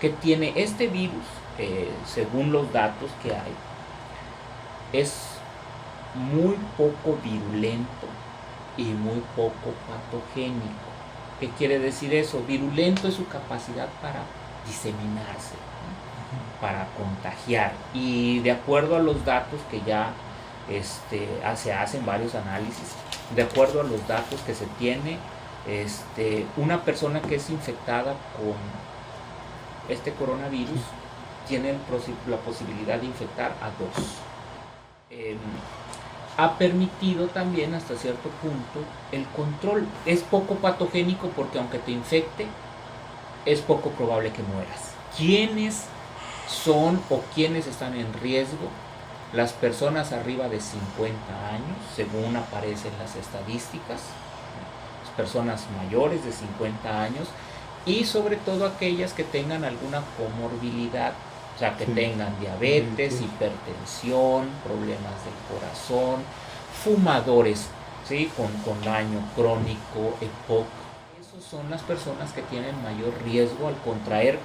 que tiene este virus, según los datos que hay, es muy poco virulento y muy poco patogénico. ¿Qué quiere decir eso? Virulento es su capacidad para diseminarse, ¿no? Para contagiar. Y de acuerdo a los datos que ya se hacen varios análisis, de acuerdo a los datos que se tiene, una persona que es infectada con este coronavirus tiene la posibilidad de infectar a dos. Ha permitido también hasta cierto punto el control. Es poco patogénico porque aunque te infecte, es poco probable que mueras. ¿Quiénes son o quiénes están en riesgo? Las personas arriba de 50 años, según aparecen las estadísticas, las personas mayores de 50 años y sobre todo aquellas que tengan alguna comorbilidad, o sea, que tengan diabetes, hipertensión, problemas del corazón, fumadores, ¿sí? con daño crónico, EPOC. Esas son las personas que tienen mayor riesgo al contraer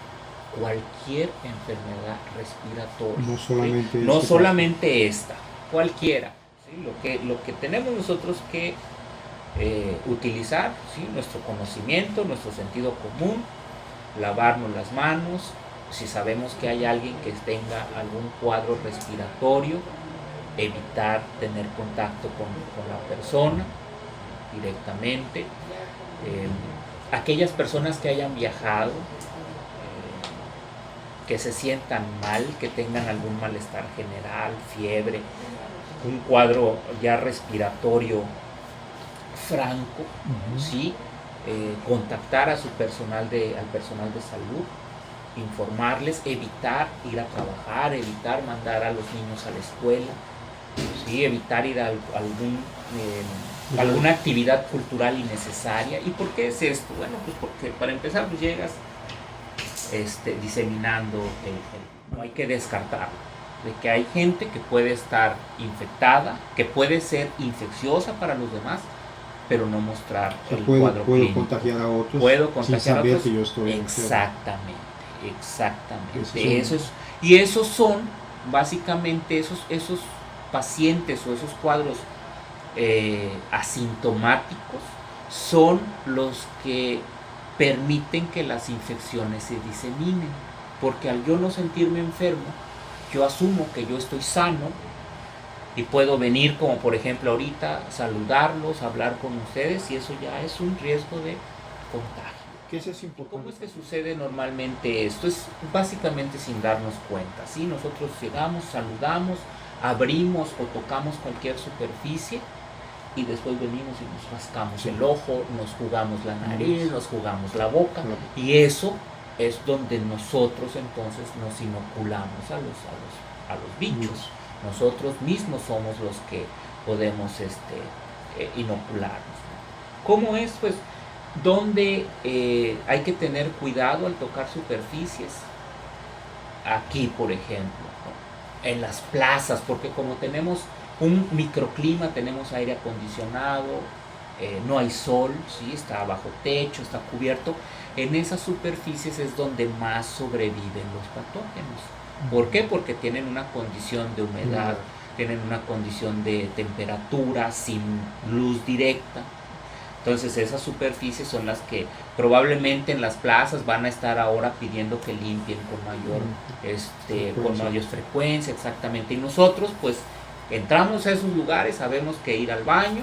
cualquier enfermedad respiratoria. No solamente esta, cualquiera. ¿Sí? Lo que tenemos nosotros que utilizar, ¿sí? Nuestro conocimiento, nuestro sentido común, lavarnos las manos. Si sabemos que hay alguien que tenga algún cuadro respiratorio, evitar tener contacto con la persona directamente. Aquellas personas que hayan viajado, que se sientan mal, que tengan algún malestar general, fiebre, un cuadro ya respiratorio franco, ¿sí? Contactar a al personal de salud, informarles, evitar ir a trabajar, evitar mandar a los niños a la escuela, ¿sí? Evitar ir a alguna actividad cultural innecesaria. ¿Y por qué es esto? Bueno, pues porque para empezar pues llegas diseminando no hay que descartar de que hay gente que puede estar infectada, que puede ser infecciosa para los demás, pero no mostrar el cuadro clínico. Puedo contagiar a otros. Puedo contagiar a otros. Que yo estoy exactamente. Y esos son básicamente esos pacientes o esos cuadros asintomáticos son los que permiten que las infecciones se diseminen, porque al yo no sentirme enfermo, yo asumo que yo estoy sano y puedo venir, como por ejemplo ahorita, saludarlos, hablar con ustedes, y eso ya es un riesgo de contagio. ¿Qué es eso importante? ¿Cómo es que sucede normalmente esto? Es básicamente sin darnos cuenta, ¿sí? Nosotros llegamos, saludamos, abrimos o tocamos cualquier superficie y después venimos y nos rascamos el ojo, nos jugamos la nariz, nos jugamos la boca, y eso es donde nosotros entonces nos inoculamos a los bichos. Nosotros mismos somos los que podemos inocularnos. ¿Cómo es? Pues donde hay que tener cuidado al tocar superficies. Aquí, por ejemplo, ¿no? En las plazas, porque como tenemos un microclima, tenemos aire acondicionado, no hay sol, ¿sí? Está bajo techo, está cubierto. En esas superficies es donde más sobreviven los patógenos. ¿Por qué? Porque tienen una condición de humedad, tienen una condición de temperatura, sin luz directa. Entonces esas superficies son las que probablemente en las plazas van a estar ahora pidiendo que limpien con mayor frecuencia, exactamente. Y nosotros pues entramos a esos lugares, sabemos que ir al baño,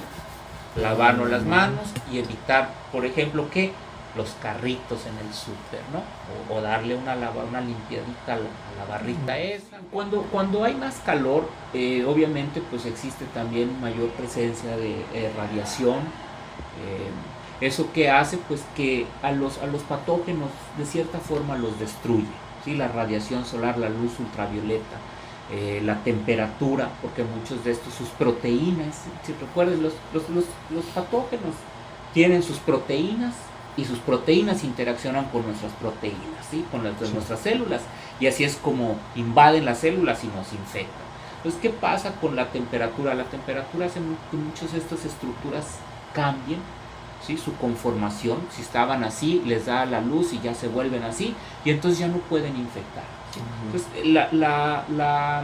lavarnos las manos y evitar, por ejemplo, que los carritos en el súper, ¿no? O darle una limpiadita a la barrita esa. Cuando hay más calor, obviamente pues existe también mayor presencia de radiación. Eso que hace pues que a los patógenos de cierta forma los destruye, ¿sí? La radiación solar, la luz ultravioleta, la temperatura, porque muchos de estos, sus proteínas, si recuerden, los patógenos tienen sus proteínas y sus proteínas interaccionan con nuestras proteínas, ¿sí? Con las de nuestras células, y así es como invaden las células y nos infectan. Entonces, ¿qué pasa con la temperatura? La temperatura hace que muchas de estas estructuras cambien ¿sí? Su conformación, si estaban así, les da la luz y ya se vuelven así, y entonces ya no pueden infectar, ¿sí? Entonces, la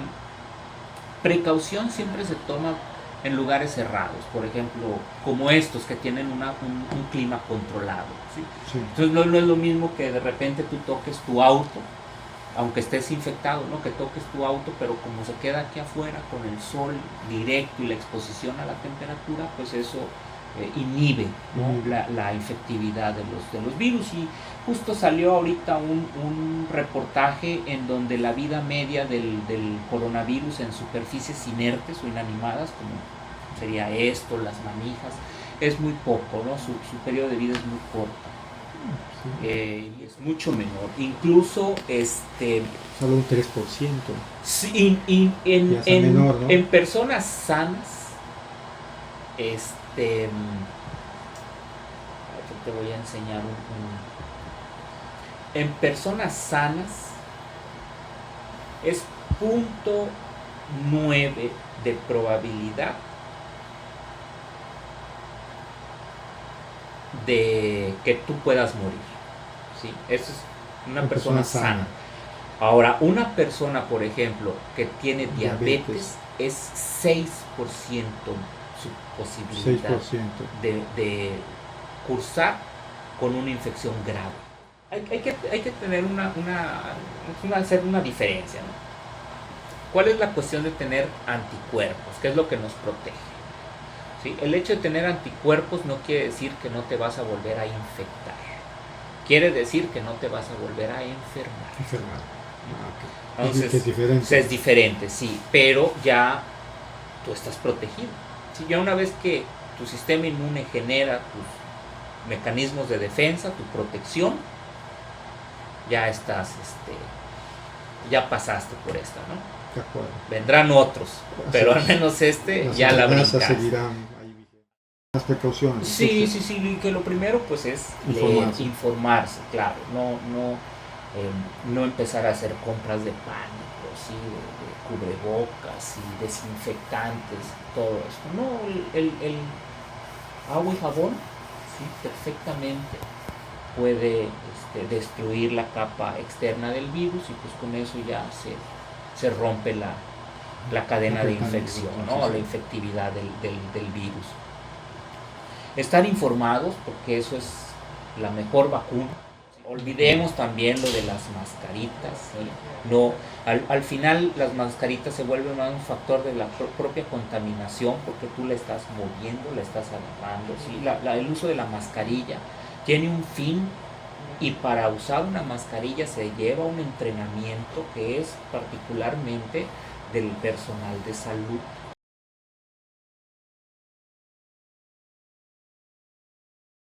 precaución siempre se toma en lugares cerrados, por ejemplo, como estos que tienen un clima controlado, ¿sí? Sí. Entonces no es lo mismo que de repente tú toques tu auto, aunque estés infectado, ¿no? Que toques tu auto, pero como se queda aquí afuera con el sol directo y la exposición a la temperatura, pues eso inhibe, ¿no? La infectividad de los virus. Y justo salió ahorita un reportaje en donde la vida media del coronavirus en superficies inertes o inanimadas, como sería esto, las manijas, es muy poco, ¿no? Su periodo de vida es muy corto. Sí. Y es mucho menor. Incluso Solo un 3%. sí, Menor, ¿no? en personas sanas, te voy a enseñar en personas sanas es 0.9 de probabilidad de que tú puedas morir, ¿sí? Eso es una persona sana. Ahora, una persona, por ejemplo, que tiene diabetes es 6% su posibilidad 6%. de cursar con una infección grave. Hay que tener hacer una diferencia, ¿no? ¿Cuál es la cuestión de tener anticuerpos? ¿Qué es lo que nos protege? ¿Sí? El hecho de tener anticuerpos no quiere decir que no te vas a volver a infectar. Quiere decir que no te vas a volver a enfermar. Okay. Entonces, es diferente, sí, pero ya tú estás protegido. ¿Sí? Ya una vez que tu sistema inmune genera tus mecanismos de defensa, tu protección, ya estás, ya pasaste por esta, ¿no? De acuerdo. Vendrán otros, pero al menos ya la brincas. Seguirán ahí. Las precauciones. Sí, y que lo primero pues es informarse, claro, no empezar a hacer compras de pánico, ¿sí? de cubrebocas y desinfectantes, todo esto. No, el agua y jabón, ¿sí? Perfectamente puede destruir la capa externa del virus y pues con eso ya se rompe la cadena de infección, ¿no? La infectividad del virus. Estar informados, porque eso es la mejor vacuna. Olvidemos también lo de las mascaritas, ¿sí? No, al final las mascaritas se vuelven un factor de la propia contaminación porque tú la estás moviendo, la estás agarrando, ¿sí? El uso de la mascarilla tiene un fin y para usar una mascarilla se lleva un entrenamiento que es particularmente del personal de salud,